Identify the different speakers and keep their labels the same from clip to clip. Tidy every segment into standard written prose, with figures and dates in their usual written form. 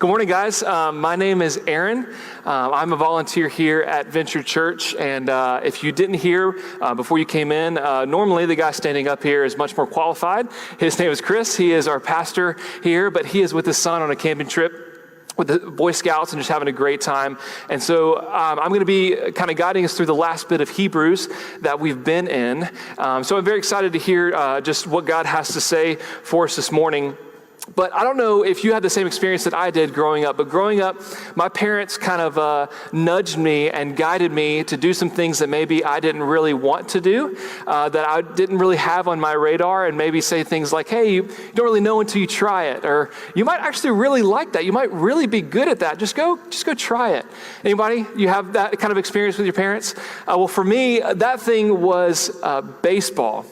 Speaker 1: Good morning, guys. My name is Aaron. I'm a volunteer here at Venture Church, and if you didn't hear before you came in, normally the guy standing up here is much more qualified. His name is Chris. He is our pastor here, but he is with his son on a camping trip with the Boy Scouts and just having a great time. And so I'm going to be kind of guiding us through the last bit of Hebrews that we've been in. So I'm very excited to hear just what God has to say for us this morning. But I don't know if you had the same experience that I did growing up, but growing up, my parents kind of nudged me and guided me to do some things that maybe I didn't really want to do, that I didn't really have on my radar, and maybe say things like, hey, you don't really know until you try it, or you might actually really like that. You might really be good at that. Just go try it. Anybody, you have that kind of experience with your parents? Well, for me, that thing was baseball.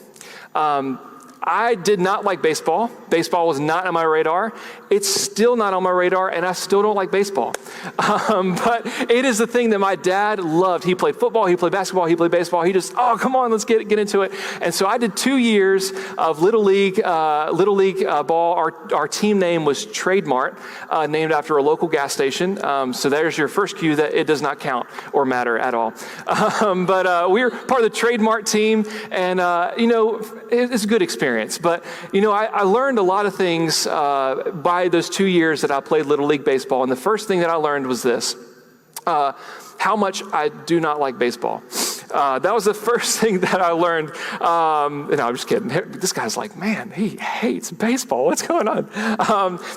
Speaker 1: I did not like baseball. Baseball was not on my radar. It's still not on my radar, and I still don't like baseball. But it is the thing that my dad loved. He played football, he played basketball, he played baseball. He just, come on, let's get into it. And so I did 2 years of Little League ball. Our team name was Trademark, named after a local gas station. So there's your first cue that it does not count or matter at all. But we were part of the Trademark team, and it's a good experience. But, I learned a lot of things by those 2 years that I played Little League baseball. And the first thing that I learned was this, how much I do not like baseball. That was the first thing that I learned. No, I'm just kidding. This guy's like, man, he hates baseball. What's going on?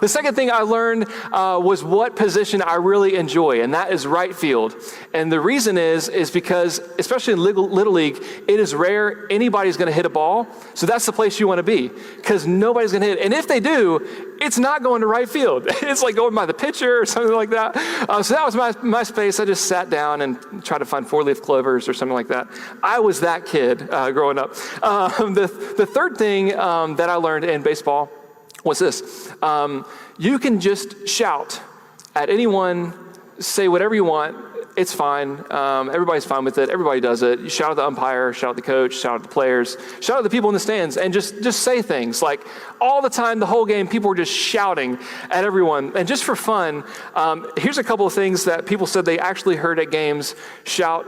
Speaker 1: The second thing I learned was what position I really enjoy, and that is right field. And the reason is because, especially in Little League, it is rare anybody's going to hit a ball. So that's the place you want to be, because nobody's going to hit it. And if they do, it's not going to right field. It's like going by the pitcher or something like that. So that was my space. I just sat down and tried to find four-leaf clovers or something like that. I was that kid growing up. The third thing that I learned in baseball was this. You can just shout at anyone, say whatever you want. It's fine. Everybody's fine with it. Everybody does it. You shout at the umpire, shout at the coach, shout at the players, shout at the people in the stands, and just say things. Like all the time, the whole game, people were just shouting at everyone. And just for fun, here's a couple of things that people said they actually heard at games shout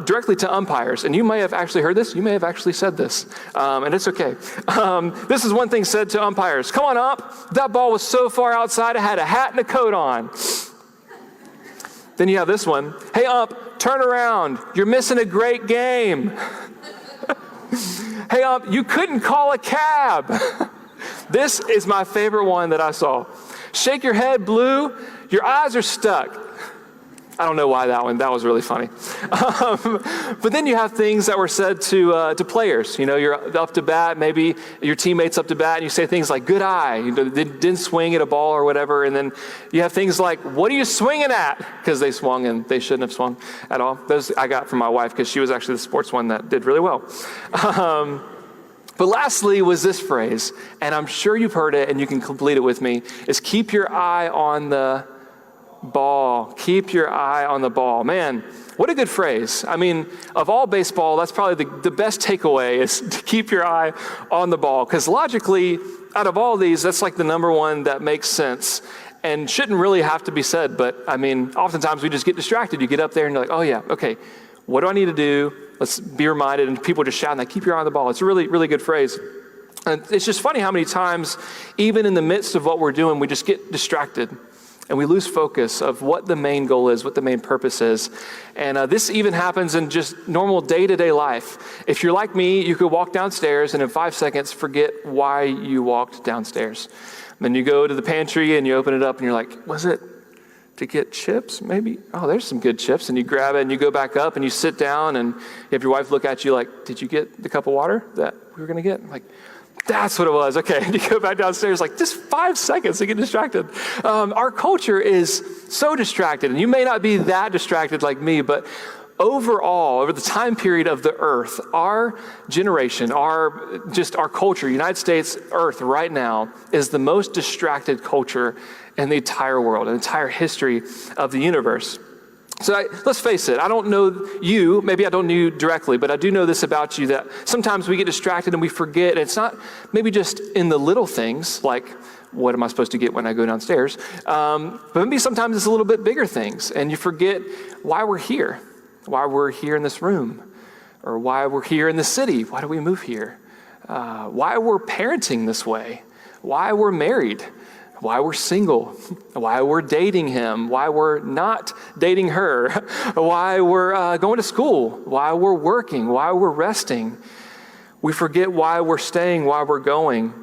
Speaker 1: directly to umpires. And you may have actually heard this. You may have actually said this. And it's okay. This is one thing said to umpires. Come on, ump. That ball was so far outside, I had a hat and a coat on. Then you have this one. Hey, ump, turn around. You're missing a great game. Hey, ump, you couldn't call a cab. This is my favorite one that I saw. Shake your head, Blue. Your eyes are stuck. I don't know why that was really funny. But then you have things that were said to players. You're up to bat, maybe your teammate's up to bat, and you say things like, good eye, didn't swing at a ball or whatever. And then you have things like, what are you swinging at? Because they swung and they shouldn't have swung at all. Those I got from my wife, because she was actually the sports one that did really well. But lastly was this phrase, and I'm sure you've heard it and you can complete it with me, is keep your eye on the ball. Keep your eye on the ball. Man, what a good phrase. I mean, of all baseball, that's probably the best takeaway is to keep your eye on the ball. Because logically, out of all these, that's like the number one that makes sense and shouldn't really have to be said. But I mean, oftentimes we just get distracted. You get up there and you're like, oh yeah, okay, what do I need to do? Let's be reminded. And people just shouting that, keep your eye on the ball. It's a really, really good phrase. And it's just funny how many times, even in the midst of what we're doing, we just get distracted. And we lose focus of what the main goal is, what the main purpose is. And this even happens in just normal day-to-day life. If you're like me, you could walk downstairs and in 5 seconds forget why you walked downstairs. Then you go to the pantry and you open it up and you're like, was it to get chips? Maybe, oh, there's some good chips. And you grab it and you go back up and you sit down and you have your wife look at you like, did you get the cup of water that we were going to get? I'm like, that's what it was. Okay, and you go back downstairs, like just 5 seconds to get distracted. Our culture is so distracted, and you may not be that distracted like me, but overall, over the time period of the earth, our generation, our culture, United States, earth right now, is the most distracted culture in the entire world, in the entire history of the universe. So let's face it, I don't know you, maybe I don't know you directly, but I do know this about you, that sometimes we get distracted and we forget. And it's not maybe just in the little things, like what am I supposed to get when I go downstairs? But maybe sometimes it's a little bit bigger things, and you forget why we're here in this room, or why we're here in the city. Why do we move here? Why we're parenting this way, why we're married, why we're single, why we're dating him, why we're not dating her, why we're going to school, why we're working, why we're resting. We forget why we're staying, why we're going.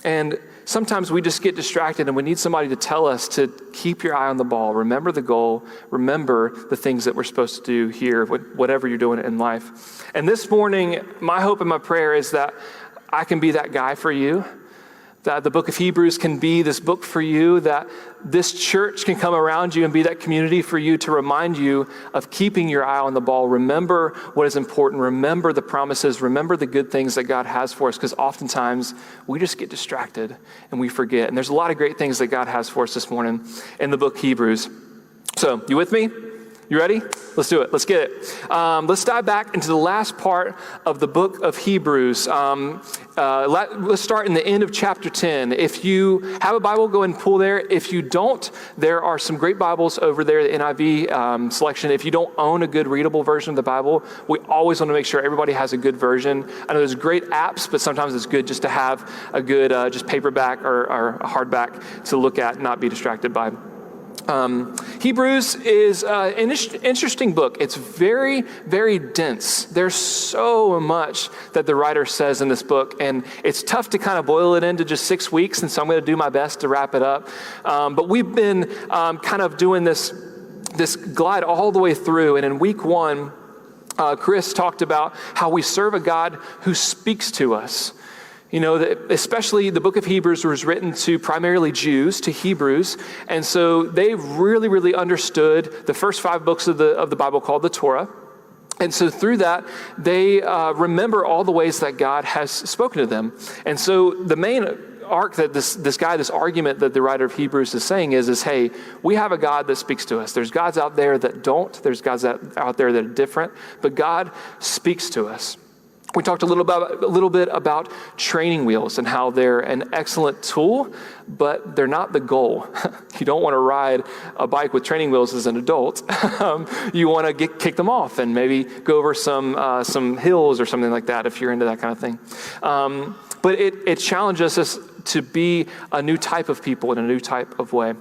Speaker 1: And sometimes we just get distracted and we need somebody to tell us to keep your eye on the ball, remember the goal, remember the things that we're supposed to do here, whatever you're doing in life. And this morning, my hope and my prayer is that I can be that guy for you, that the book of Hebrews can be this book for you, that this church can come around you and be that community for you to remind you of keeping your eye on the ball. Remember what is important. Remember the promises. Remember the good things that God has for us, because oftentimes we just get distracted and we forget. And there's a lot of great things that God has for us this morning in the book Hebrews. So, you with me? You ready? Let's do it. Let's get it. Let's dive back into the last part of the book of Hebrews. Let's start in the end of chapter 10. If you have a Bible, go ahead and pull there. If you don't, there are some great Bibles over there, the NIV selection. If you don't own a good readable version of the Bible, we always want to make sure everybody has a good version. I know there's great apps, but sometimes it's good just to have a good just paperback or a hardback to look at and not be distracted by. Hebrews is an interesting book. It's very, very dense. There's so much that the writer says in this book, and it's tough to kind of boil it into just 6 weeks, and so I'm going to do my best to wrap it up. But we've been kind of doing this glide all the way through, and in week 1, Chris talked about how we serve a God who speaks to us. You know, especially the book of Hebrews was written to primarily Jews, to Hebrews, and so they really, really understood the first 5 books of the Bible called the Torah. And so through that, they remember all the ways that God has spoken to them. And so the main arc that this argument that the writer of Hebrews is saying is, hey, we have a God that speaks to us. There's gods out there that don't. There's gods out there that are different, but God speaks to us. We talked a little bit about training wheels and how they're an excellent tool, but they're not the goal. You don't want to ride a bike with training wheels as an adult. You want to kick them off and maybe go over some hills or something like that if you're into that kind of thing. But it challenges us to be a new type of people in a new type of way.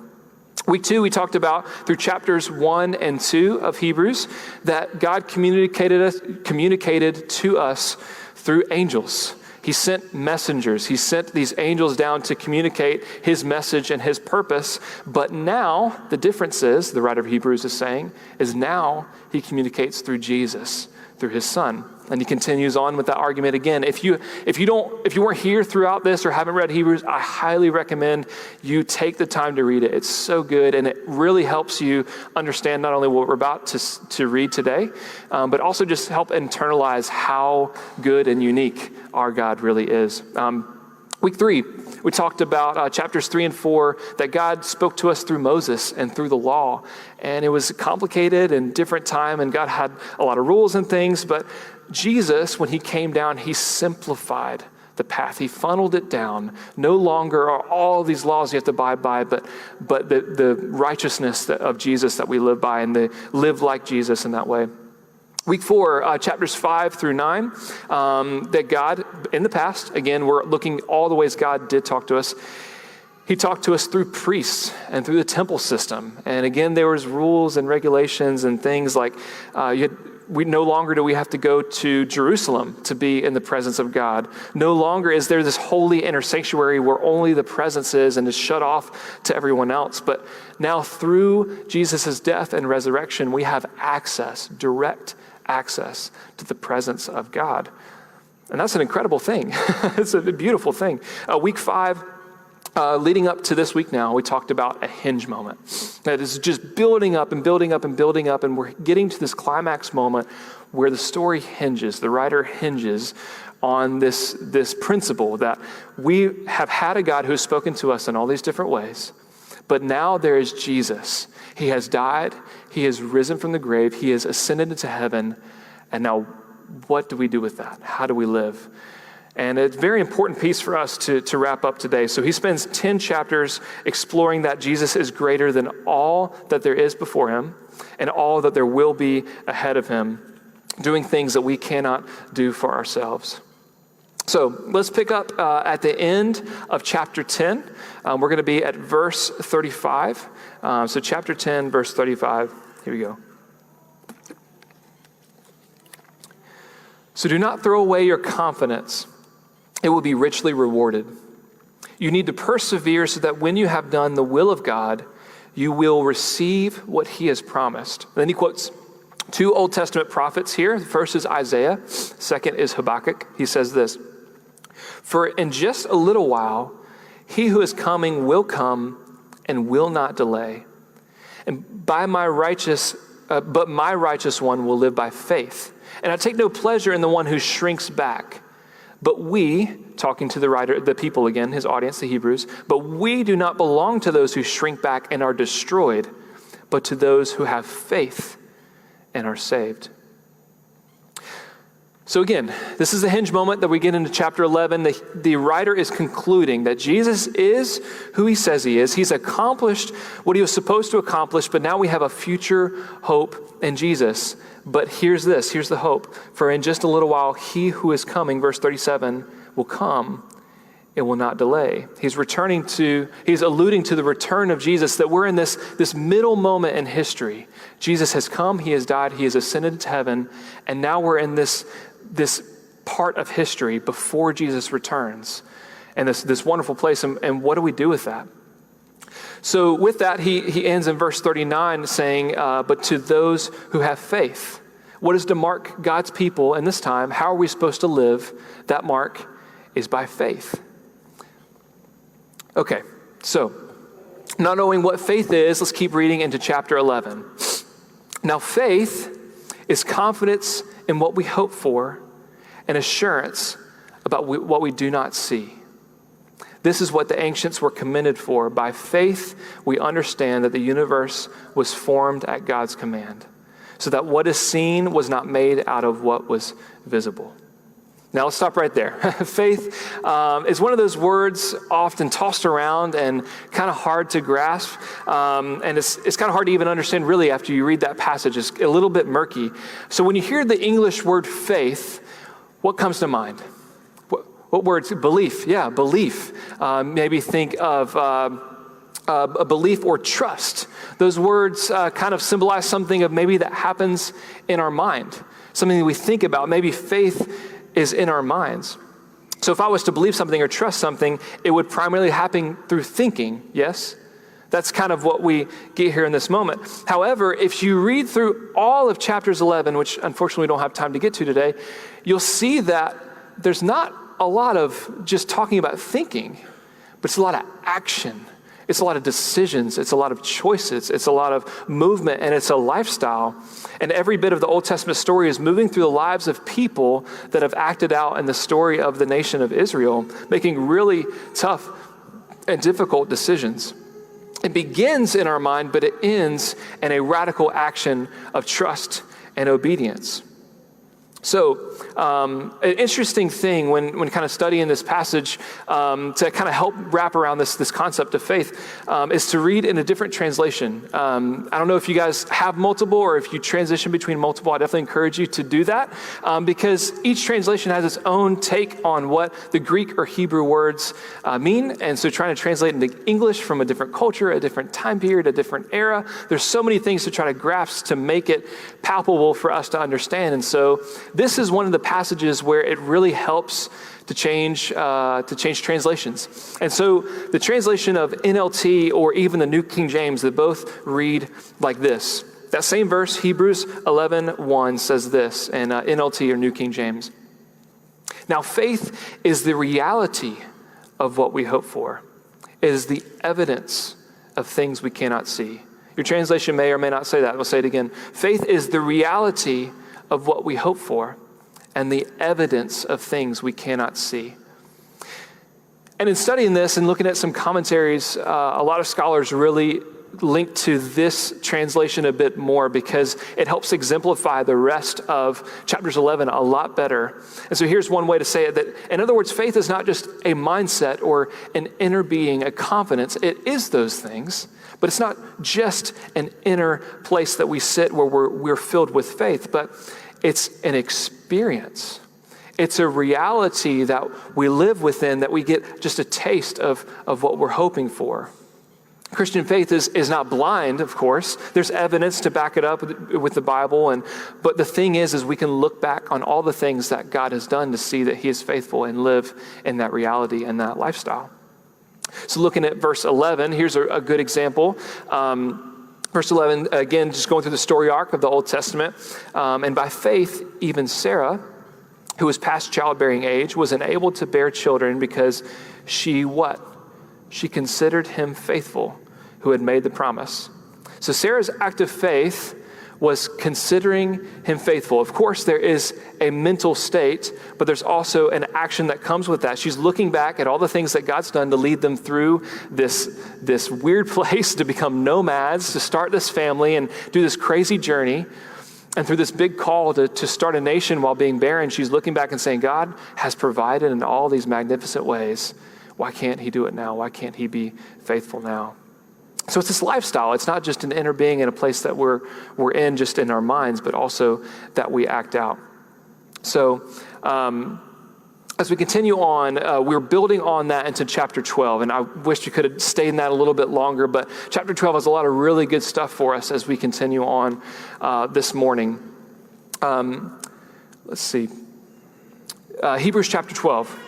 Speaker 1: Week 2, we talked about through chapters 1 and 2 of Hebrews that God communicated to us through angels. He sent messengers. He sent these angels down to communicate his message and his purpose. But now, the difference is, the writer of Hebrews is saying, is now he communicates through Jesus, through his son. And he continues on with that argument again. If you weren't here throughout this or haven't read Hebrews, I highly recommend you take the time to read it. It's so good, and it really helps you understand not only what we're about to read today, but also just help internalize how good and unique our God really is. Week 3, we talked about chapters 3 and 4, that God spoke to us through Moses and through the law. And it was complicated and different time, and God had a lot of rules and things, but Jesus, when he came down, he simplified the path. He funneled it down. No longer are all these laws you have to abide by, but the righteousness of Jesus that we live by, and live like Jesus in that way. Week 4, chapters 5 through 9, that God, in the past, again, we're looking all the ways God did talk to us. He talked to us through priests and through the temple system. And again, there was rules and regulations and things like we no longer do we have to go to Jerusalem to be in the presence of God. No longer is there this holy inner sanctuary where only the presence is and is shut off to everyone else. But now through Jesus' death and resurrection, we have access, direct access to the presence of God. And that's an incredible thing. It's a beautiful thing. Week 5, leading up to this week now, we talked about a hinge moment. That is just building up and building up and building up, and we're getting to this climax moment where the story hinges, the writer hinges on this principle that we have had a God who has spoken to us in all these different ways, but now there is Jesus. He has died, he has risen from the grave, he has ascended into heaven, and now what do we do with that? How do we live? And it's a very important piece for us to wrap up today. So he spends 10 chapters exploring that Jesus is greater than all that there is before him and all that there will be ahead of him, doing things that we cannot do for ourselves. So let's pick up at the end of chapter 10. We're going to be at verse 35. So chapter 10, verse 35. Here we go. So do not throw away your confidence. It will be richly rewarded. You need to persevere so that when you have done the will of God, you will receive what he has promised. And then he quotes two Old Testament prophets here. The first is Isaiah. Second is Habakkuk. He says this, "For in just a little while, he who is coming will come and will not delay. And but my righteous one will live by faith. And I take no pleasure in the one who shrinks back. But we," talking to the writer, the people again, his audience, the Hebrews, "but we do not belong to those who shrink back and are destroyed, but to those who have faith and are saved." So again, this is the hinge moment that we get into chapter 11. The writer is concluding that Jesus is who he says he is. He's accomplished what he was supposed to accomplish, but now we have a future hope in Jesus. But here's the hope. "For in just a little while, he who is coming," verse 37, "will come and will not delay." He's alluding to the return of Jesus, that we're in this middle moment in history. Jesus has come, he has died, he has ascended to heaven, and now we're in this part of history before Jesus returns, and this wonderful place. And what do we do with that? So with that, he ends in verse 39 saying, "But to those who have faith." What is to mark God's people in this time? How are we supposed to live? That mark is by faith. Okay, so not knowing what faith is, let's keep reading into chapter 11. "Now faith is confidence in what we hope for and assurance about what we do not see. This is what the ancients were commended for. By faith, we understand that the universe was formed at God's command, so that what is seen was not made out of what was visible." Now let's stop right there. Faith is one of those words often tossed around and kind of hard to grasp. And it's kind of hard to even understand really after you read that passage. It's a little bit murky. So when you hear the English word faith, what comes to mind? What words? Belief. Yeah, belief. Maybe think of a belief or trust. Those words kind of symbolize something of maybe that happens in our mind, something that we think about. Maybe faith is in our minds. So if I was to believe something or trust something, it would primarily happen through thinking, yes? That's kind of what we get here in this moment. However, if you read through all of chapters 11, which unfortunately we don't have time to get to today, you'll see that there's not a lot of just talking about thinking, but it's a lot of action. It's a lot of decisions. It's a lot of choices. It's a lot of movement, and it's a lifestyle. And every bit of the Old Testament story is moving through the lives of people that have acted out in the story of the nation of Israel, making really tough and difficult decisions. It begins in our mind, but it ends in a radical action of trust and obedience. So, an interesting thing when kind of studying this passage to kind of help wrap around this concept of faith is to read in a different translation. I don't know if you guys have multiple or if you transition between multiple. I definitely encourage you to do that because each translation has its own take on what the Greek or Hebrew words mean. And so trying to translate into English from a different culture, a different time period, a different era, there's so many things to try to grasp to make it palpable for us to understand. And so this is one of the passages where it really helps to change translations. And so the translation of NLT or even the New King James, they both read like this. That same verse, Hebrews 11:1 says this in NLT or New King James. "Now faith is the reality of what we hope for. It is the evidence of things we cannot see." Your translation may or may not say that. We'll say it again. Faith is the reality of what we hope for and the evidence of things we cannot see. And in studying this and looking at some commentaries, a lot of scholars really linked to this translation a bit more because it helps exemplify the rest of chapters 11 a lot better. And so here's one way to say it, that in other words, faith is not just a mindset or an inner being, a confidence. It is those things, but it's not just an inner place that we sit where we're filled with faith, but it's an experience. It's a reality that we live within, that we get just a taste of what we're hoping for. Christian faith is not blind, of course. There's evidence to back it up with the Bible, but the thing is we can look back on all the things that God has done to see that he is faithful and live in that reality and that lifestyle. So looking at verse 11, here's a good example. Verse 11, again, just going through the story arc of the Old Testament. And by faith, even Sarah, who was past childbearing age, was enabled to bear children because she what? She considered him faithful who had made the promise. So Sarah's act of faith was considering him faithful. Of course, there is a mental state, but there's also an action that comes with that. She's looking back at all the things that God's done to lead them through this weird place, to become nomads, to start this family and do this crazy journey. And through this big call to start a nation while being barren, she's looking back and saying, God has provided in all these magnificent ways. Why can't he do it now? Why can't he be faithful now? So it's this lifestyle. It's not just an inner being in a place that we're in just in our minds, but also that we act out. So as we continue on, we're building on that into chapter 12. And I wish you could have stayed in that a little bit longer, but chapter 12 has a lot of really good stuff for us as we continue on this morning. Let's see. Hebrews chapter 12.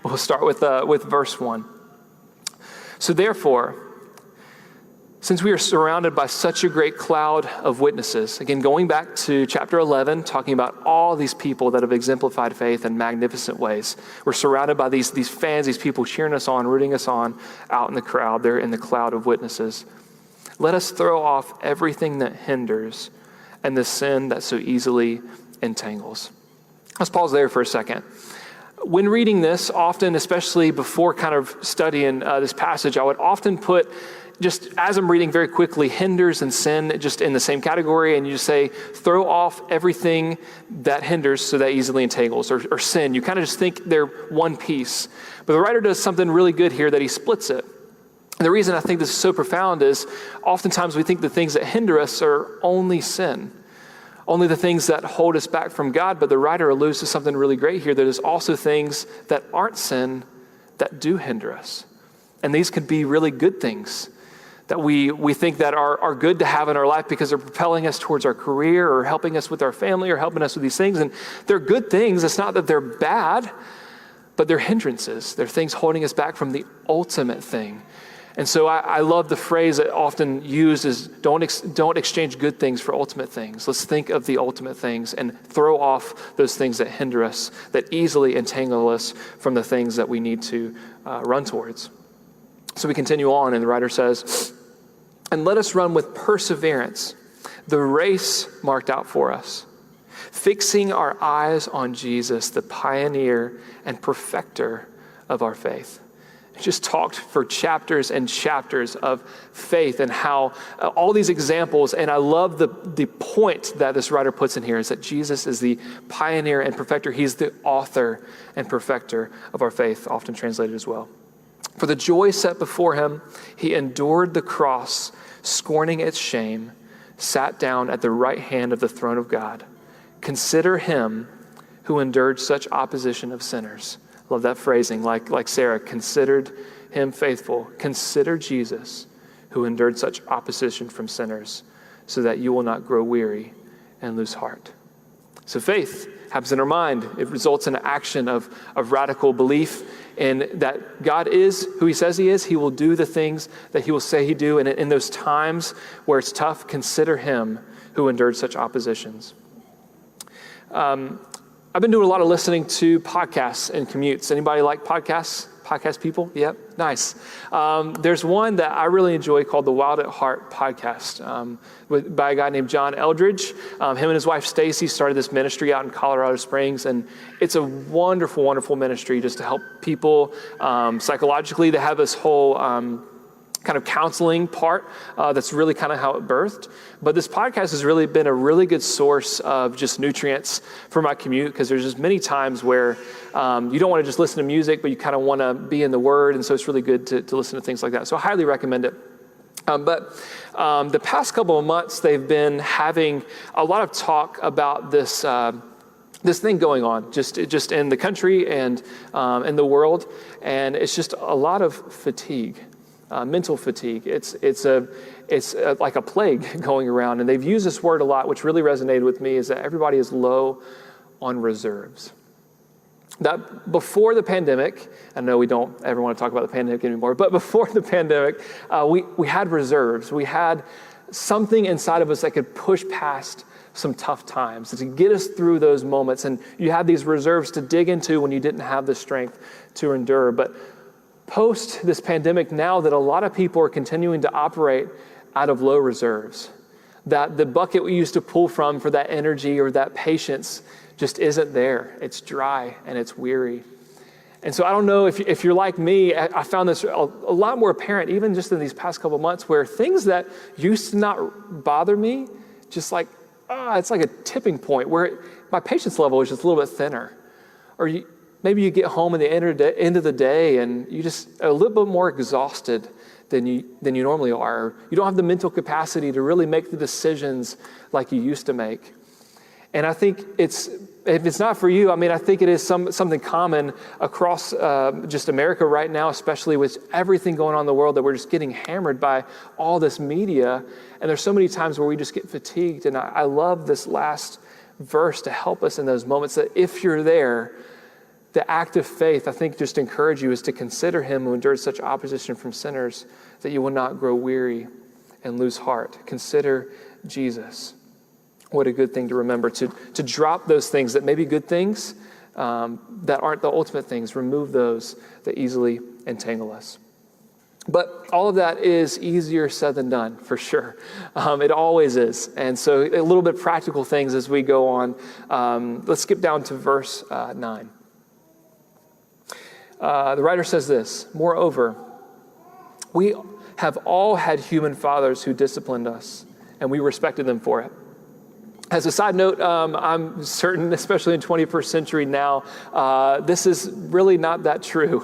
Speaker 1: We'll start with verse 1. So therefore, since we are surrounded by such a great cloud of witnesses, again, going back to chapter 11, talking about all these people that have exemplified faith in magnificent ways. We're surrounded by these fans, these people cheering us on, rooting us on out in the crowd. They're in the cloud of witnesses. Let us throw off everything that hinders and the sin that so easily entangles. Let's pause there for a second. When reading this, often, especially before kind of studying this passage, I would often put, just as I'm reading very quickly, hinders and sin just in the same category, and you just say, throw off everything that hinders so that easily entangles, or sin. You kind of just think they're one piece. But the writer does something really good here that he splits it. And the reason I think this is so profound is oftentimes we think the things that hinder us are only sin, only the things that hold us back from God, but the writer alludes to something really great here, that there's also things that aren't sin that do hinder us. And these could be really good things that we think that are good to have in our life because they're propelling us towards our career or helping us with our family or helping us with these things. And they're good things. It's not that they're bad, but they're hindrances. They're things holding us back from the ultimate thing. And so I love the phrase that often used is don't exchange good things for ultimate things. Let's think of the ultimate things and throw off those things that hinder us, that easily entangle us from the things that we need to run towards. So we continue on, and the writer says, and let us run with perseverance the race marked out for us, fixing our eyes on Jesus, the pioneer and perfecter of our faith. Just talked for chapters and chapters of faith and how all these examples, and I love the point that this writer puts in here is that Jesus is the pioneer and perfecter. He's the author and perfecter of our faith, often translated as well. For the joy set before him, he endured the cross, scorning its shame, sat down at the right hand of the throne of God. Consider him who endured such opposition of sinners. Love that phrasing, like Sarah, considered him faithful. Consider Jesus, who endured such opposition from sinners, so that you will not grow weary and lose heart. So faith happens in our mind. It results in an action of radical belief in that God is who he says he is. He will do the things that he will say he'd do. And in those times where it's tough, consider him who endured such oppositions. I've been doing a lot of listening to podcasts and commutes. Anybody like podcasts? Podcast people? Yep, nice. There's one that I really enjoy called the Wild at Heart podcast by a guy named John Eldridge. Him and his wife Stacy started this ministry out in Colorado Springs, and it's a wonderful, wonderful ministry just to help people psychologically. They have this whole kind of counseling part. That's really kind of how it birthed. But this podcast has really been a really good source of just nutrients for my commute, because there's just many times where you don't want to just listen to music, but you kind of want to be in the Word. And so it's really good to listen to things like that. So I highly recommend it. But the past couple of months, they've been having a lot of talk about this this thing going on just in the country and in the world. And it's just a lot of fatigue. Mental fatigue. It's like a plague going around. And they've used this word a lot, which really resonated with me, is that everybody is low on reserves. That before the pandemic, I know we don't ever want to talk about the pandemic anymore, but before the pandemic, we had reserves. We had something inside of us that could push past some tough times, to get us through those moments. And you had these reserves to dig into when you didn't have the strength to endure. But post this pandemic, now that a lot of people are continuing to operate out of low reserves, that the bucket we used to pull from for that energy or that patience just isn't there. It's dry and it's weary. And so I don't know if you're like me, I found this a lot more apparent even just in these past couple of months, where things that used to not bother me, just like, it's like a tipping point where my patience level is just a little bit thinner. Or maybe you get home at the end of the day and you just are a little bit more exhausted than you normally are. Or you don't have the mental capacity to really make the decisions like you used to make. And I think if it's not for you, I think it is something common across just America right now, especially with everything going on in the world, that we're just getting hammered by all this media. And there's so many times where we just get fatigued. And I love this last verse to help us in those moments, that if you're there, the act of faith, I think, just encourage you is to consider him who endured such opposition from sinners, that you will not grow weary and lose heart. Consider Jesus. What a good thing to remember, to drop those things that may be good things that aren't the ultimate things. Remove those that easily entangle us. But all of that is easier said than done, for sure. It always is. And so a little bit practical things as we go on. Let's skip down to verse 9. The writer says this: "Moreover, we have all had human fathers who disciplined us, and we respected them for it." As a side note, I'm certain, especially in 21st century now, this is really not that true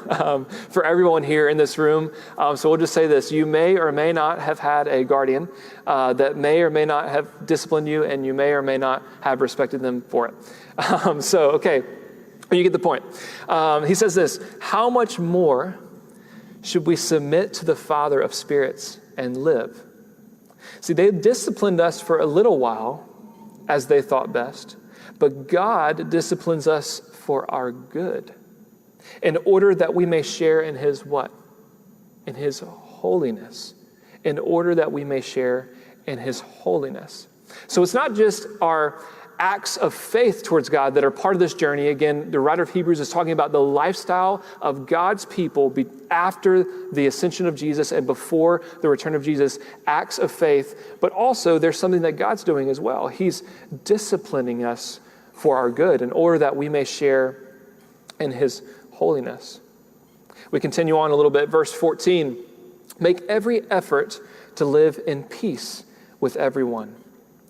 Speaker 1: for everyone here in this room. So we'll just say this: you may or may not have had a guardian that may or may not have disciplined you, and you may or may not have respected them for it. Okay, you get the point. He says this: "How much more should we submit to the Father of spirits and live?" See, they disciplined us for a little while, as they thought best. But God disciplines us for our good, in order that we may share in his what? In his holiness. In order that we may share in his holiness. So it's not just our acts of faith towards God that are part of this journey. Again, the writer of Hebrews is talking about the lifestyle of God's people after the ascension of Jesus and before the return of Jesus, acts of faith. But also there's something that God's doing as well. He's disciplining us for our good in order that we may share in his holiness. We continue on a little bit. Verse 14, "Make every effort to live in peace with everyone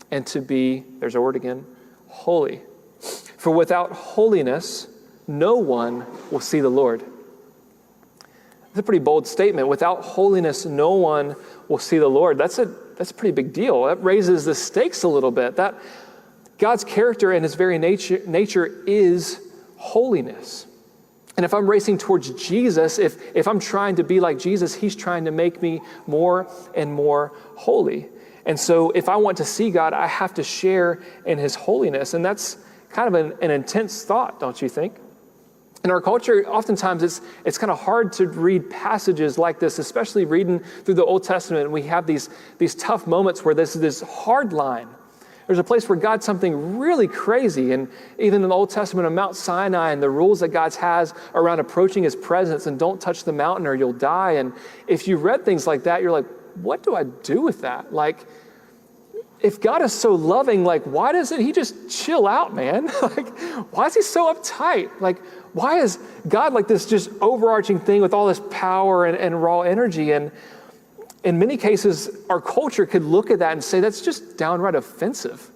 Speaker 1: and to be," there's our word again, "holy. For without holiness, no one will see the Lord." That's a pretty bold statement. Without holiness, no one will see the Lord. That's a pretty big deal. That raises the stakes a little bit. That God's character and his very nature is holiness. And if I'm racing towards Jesus, if I'm trying to be like Jesus, he's trying to make me more and more holy. And so if I want to see God, I have to share in his holiness. And that's kind of an intense thought, don't you think? In our culture, oftentimes it's kind of hard to read passages like this, especially reading through the Old Testament. And we have these tough moments where there's this hard line. There's a place where God's something really crazy. And even in the Old Testament on Mount Sinai and the rules that God has around approaching his presence, and don't touch the mountain or you'll die. And if you read things like that, you're like, what do I do with that? Like, if God is so loving, like, why doesn't he just chill out, man? Like, why is he so uptight? Like, why is God like this just overarching thing with all this power and raw energy? And in many cases, our culture could look at that and say, that's just downright offensive.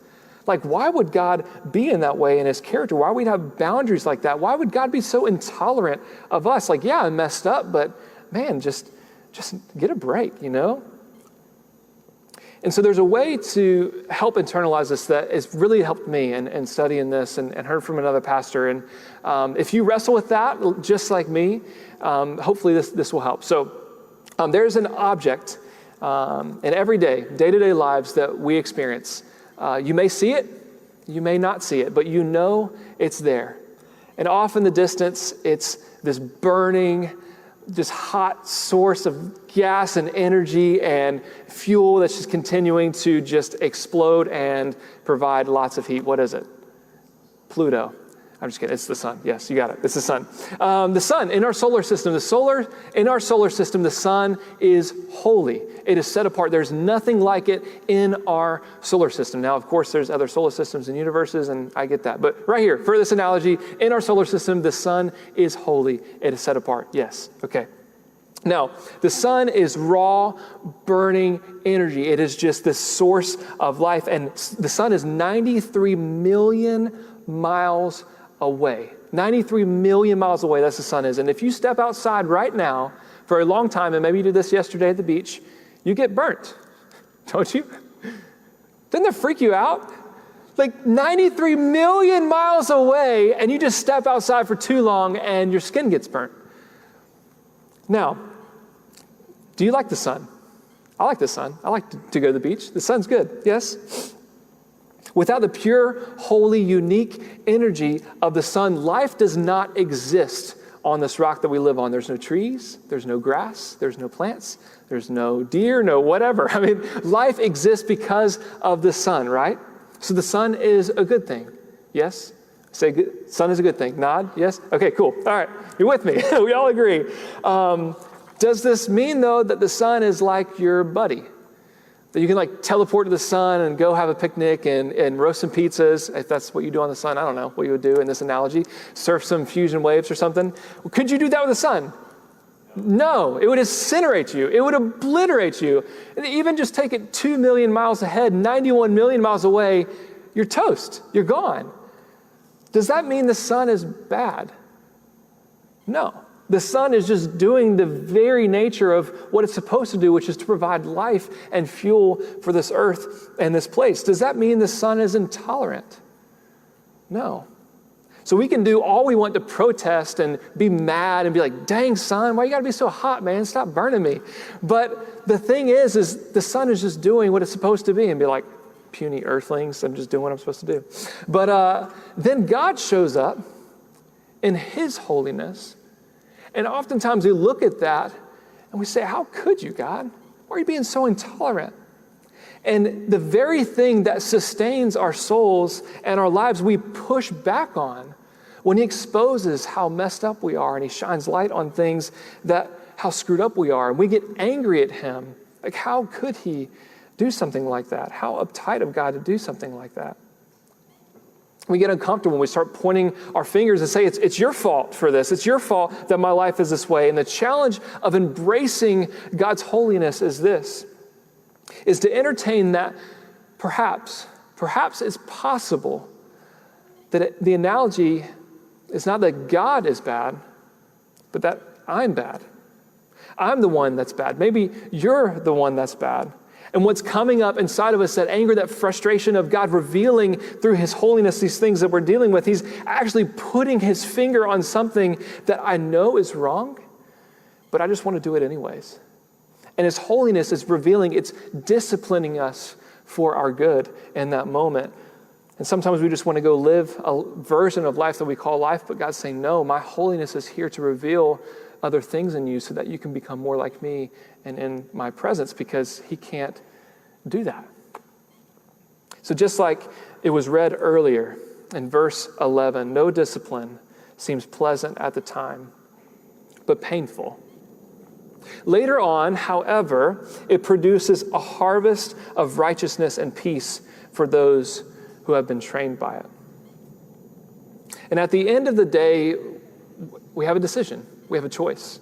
Speaker 1: Like, why would God be in that way in his character? Why would we have boundaries like that? Why would God be so intolerant of us? Like, yeah, I messed up, but man, just get a break, you know? And so there's a way to help internalize this that has really helped me in studying this and heard from another pastor. And if you wrestle with that, just like me, hopefully this will help. So there's an object in everyday, day-to-day lives that we experience. You may see it, you may not see it, but you know it's there. And off in the distance, it's this burning, just hot source of gas and energy and fuel that's just continuing to just explode and provide lots of heat. What is it? Pluto. I'm just kidding. It's the sun. Yes, you got it. It's the sun. The sun in our solar system. The sun is holy. It is set apart. There's nothing like it in our solar system. Now, of course, there's other solar systems and universes, and I get that. But right here, for this analogy, in our solar system, the sun is holy. It is set apart. Yes. Okay. Now, the sun is raw, burning energy. It is just this source of life. And the sun is 93 million miles away. 93 million miles away, that's the sun is. And if you step outside right now for a long time, and maybe you did this yesterday at the beach, you get burnt, don't you? Doesn't that freak you out? Like 93 million miles away, and you just step outside for too long and your skin gets burnt. Now, do you like the sun? I like the sun. I like to go to the beach. The sun's good, yes? Without the pure, holy, unique energy of the sun, life does not exist on this rock that we live on. There's no trees, there's no grass, there's no plants, there's no deer, no whatever. I mean, life exists because of the sun, right? So the sun is a good thing. Yes? Say good, sun is a good thing. Nod? Yes? Okay, cool. All right, you're with me. We all agree. Does this mean, though, that the sun is like your buddy? That you can like teleport to the sun and go have a picnic and roast some pizzas, if that's what you do on the sun. I don't know what you would do in this analogy. Surf some fusion waves or something. Well, could you do that with the sun? No, it would incinerate you. It would obliterate you. And even just take it 2 million miles ahead, 91 million miles away, you're toast. You're gone. Does that mean the sun is bad? No. The sun is just doing the very nature of what it's supposed to do, which is to provide life and fuel for this earth and this place. Does that mean the sun is intolerant? No. So we can do all we want to protest and be mad and be like, dang, sun, why you got to be so hot, man? Stop burning me. But the thing is the sun is just doing what it's supposed to be and be like, puny earthlings, I'm just doing what I'm supposed to do. But then God shows up in his holiness. And oftentimes we look at that and we say, how could you, God? Why are you being so intolerant? And the very thing that sustains our souls and our lives, we push back on when he exposes how messed up we are and he shines light on things that how screwed up we are. And we get angry at him. Like, how could he do something like that? How uptight of God to do something like that? We get uncomfortable when we start pointing our fingers and say, it's your fault for this. It's your fault that my life is this way. And the challenge of embracing God's holiness is this, is to entertain that perhaps it's possible that the analogy is not that God is bad, but that I'm bad. I'm the one that's bad. Maybe you're the one that's bad. And what's coming up inside of us, that anger, that frustration of God revealing through his holiness these things that we're dealing with, he's actually putting his finger on something that I know is wrong, but I just want to do it anyways. And his holiness is revealing, it's disciplining us for our good in that moment. And sometimes we just want to go live a version of life that we call life, but God's saying, no, my holiness is here to reveal other things in you so that you can become more like me and in my presence, because he can't do that. So just like it was read earlier in verse 11, no discipline seems pleasant at the time, but painful. Later on, however, it produces a harvest of righteousness and peace for those who have been trained by it. And at the end of the day, we have a decision. We have a choice.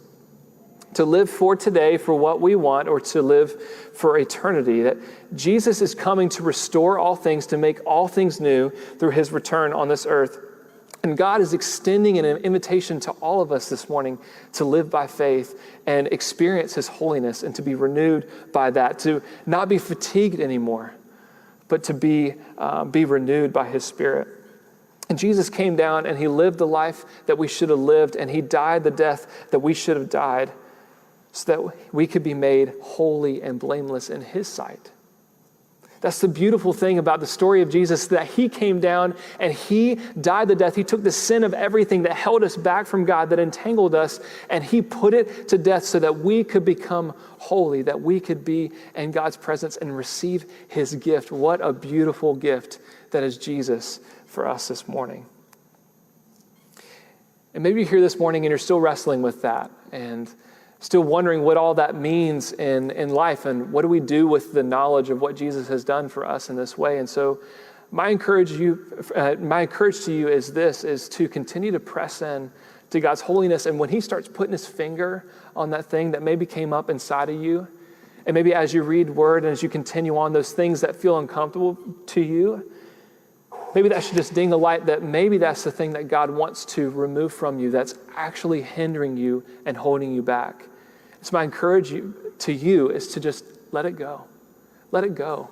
Speaker 1: to live for today, for what we want, or to live for eternity. That Jesus is coming to restore all things, to make all things new through his return on this earth. And God is extending an invitation to all of us this morning to live by faith and experience his holiness and to be renewed by that, to not be fatigued anymore, but to be renewed by his Spirit. And Jesus came down and he lived the life that we should have lived, and he died the death that we should have died, so that we could be made holy and blameless in his sight. That's the beautiful thing about the story of Jesus, that he came down and he died the death. He took the sin of everything that held us back from God, that entangled us, and he put it to death so that we could become holy, that we could be in God's presence and receive his gift. What a beautiful gift that is Jesus for us this morning. And maybe you're here this morning and you're still wrestling with that and still wondering what all that means in life, and what do we do with the knowledge of what Jesus has done for us in this way. And so my encourage to you is to continue to press in to God's holiness. And when he starts putting his finger on that thing that maybe came up inside of you, and maybe as you read word and as you continue on, those things that feel uncomfortable to you, maybe that should just ding a light that maybe that's the thing that God wants to remove from you that's actually hindering you and holding you back. So my encouragement to you is to just let it go. Let it go.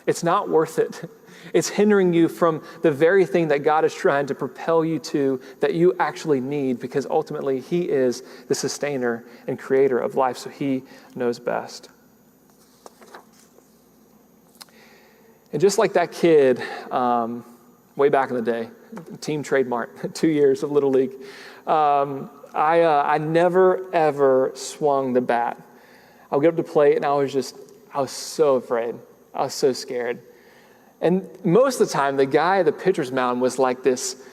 Speaker 1: It's not worth it. It's hindering you from the very thing that God is trying to propel you to, that you actually need, because ultimately he is the sustainer and creator of life, so he knows best. And just like that kid way back in the day, team trademark, 2 years of Little League, I never, ever swung the bat. I would get up to plate and I was so afraid. I was so scared. And most of the time, the guy at the pitcher's mound was like this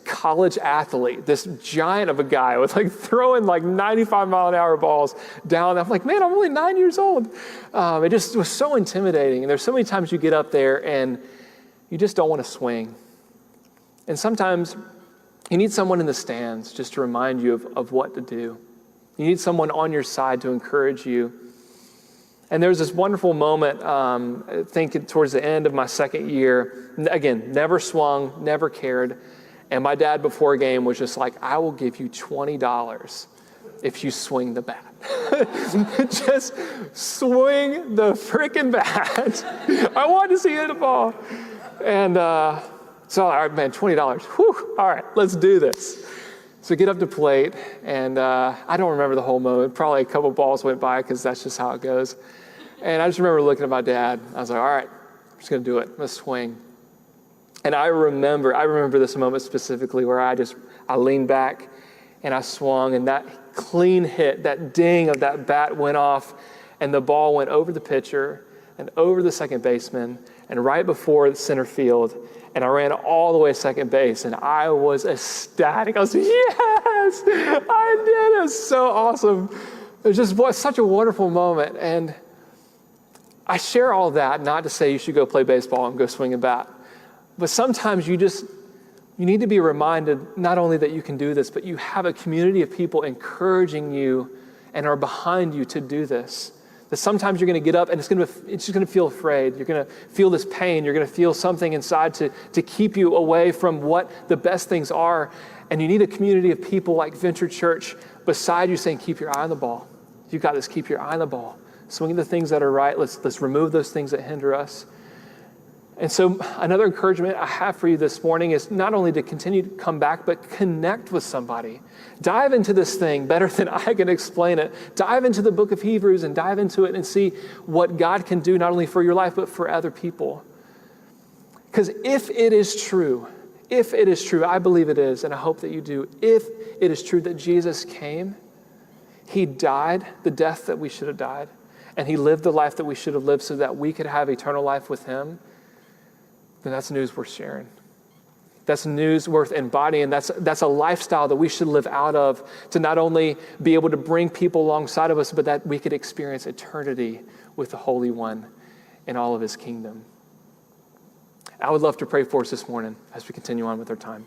Speaker 1: college athlete, this giant of a guy with throwing 95-mile-an-hour balls down. I'm like, man, I'm only 9 years old. It just was so intimidating. And there's so many times you get up there and you just don't want to swing. And sometimes you need someone in the stands just to remind you of what to do. You need someone on your side to encourage you. And there was this wonderful moment, I think towards the end of my second year. Again, never swung, never cared. And my dad before a game was just like, I will give you $20 if you swing the bat. Just swing the freaking bat. I want to see you hit a ball. And so, all right, man, $20. Whew, all right, let's do this. So get up to plate, and I don't remember the whole moment. Probably a couple balls went by because that's just how it goes. And I just remember looking at my dad. I was like, all right, I'm just going to do it. Let's swing. And I remember this moment specifically where I leaned back and I swung, and that clean hit, that ding of that bat went off, and the ball went over the pitcher and over the second baseman and right before the center field. And I ran all the way to second base, and I was ecstatic. I was like, yes, I did. It was so awesome. It was such a wonderful moment. And I share all that not to say you should go play baseball and go swing a bat. But sometimes you need to be reminded not only that you can do this, but you have a community of people encouraging you and are behind you to do this. That sometimes you're going to get up and it's just going to feel afraid. You're going to feel this pain. You're going to feel something inside to keep you away from what the best things are. And you need a community of people like Venture Church beside you saying, keep your eye on the ball. You've got this, keep your eye on the ball. Swing the things that are right. Let's remove those things that hinder us. And so another encouragement I have for you this morning is not only to continue to come back, but connect with somebody. Dive into this thing better than I can explain it. Dive into the book of Hebrews and dive into it and see what God can do not only for your life, but for other people. Because if it is true, I believe it is, and I hope that you do, if it is true that Jesus came, he died the death that we should have died, and he lived the life that we should have lived so that we could have eternal life with him, then that's news worth sharing. That's news worth embodying. That's a lifestyle that we should live out of to not only be able to bring people alongside of us, but that we could experience eternity with the Holy One in all of his kingdom. I would love to pray for us this morning as we continue on with our time.